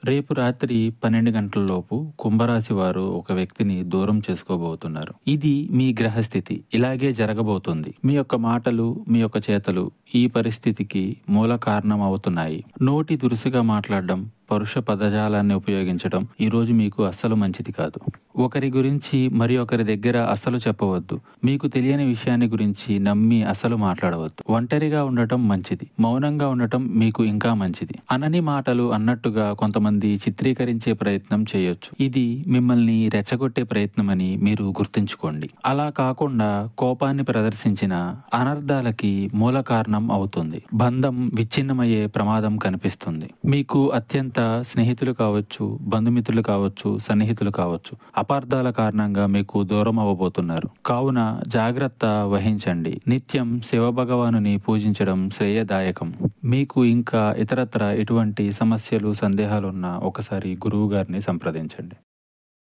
రేపు రాత్రి 12 గంటలలోపు కుంభరాశి వారు ఒక వ్యక్తిని దూరం చేసుకోబోతున్నారు. ఇది మీ గ్రహస్థితి. ఇలాగే జరగబోతుంది. మీ యొక్క మాటలు, మీ యొక్క చేతలు ఈ పరిస్థితికి మూల కారణం అవుతున్నాయి. నోటి దురుసుగా మాట్లాడడం, పరుష పదజాలాన్ని ఉపయోగించడం ఈ రోజు మీకు అస్సలు మంచిది కాదు. ఒకరి గురించి మరి ఒకరి దగ్గర అస్సలు చెప్పవద్దు. మీకు తెలియని విషయాన్ని గురించి నమ్మి అస్సలు మాట్లాడవద్దు. ఒంటరిగా ఉండటం మంచిది. మౌనంగా ఉండటం మీకు ఇంకా మంచిది. అనని మాటలు అన్నట్టుగా కొంతమంది చిత్రీకరించే ప్రయత్నం చేయొచ్చు. ఇది మిమ్మల్ని రెచ్చగొట్టే ప్రయత్నమని మీరు గుర్తుంచుకోండి. అలా కాకుండా కోపాన్ని ప్రదర్శించిన అనర్థాలకి మూల కారణం అవుతుంది. బంధం విచ్ఛిన్నమయ్యే ప్రమాదం కనిపిస్తుంది. మీకు అత్యంత స్నేహితులు కావచ్చు, బంధుమిత్రులు కావచ్చు, సన్నిహితులు కావచ్చు, అపార్థాల కారణంగా మీకు దూరం అవ్వబోతున్నారు. కావున జాగ్రత్త వహించండి. నిత్యం శివభగవానుని పూజించడం శ్రేయదాయకం. మీకు ఇంకా ఇతరత్ర ఎటువంటి సమస్యలు, సందేహాలున్నా ఒకసారి గురువు గారిని సంప్రదించండి.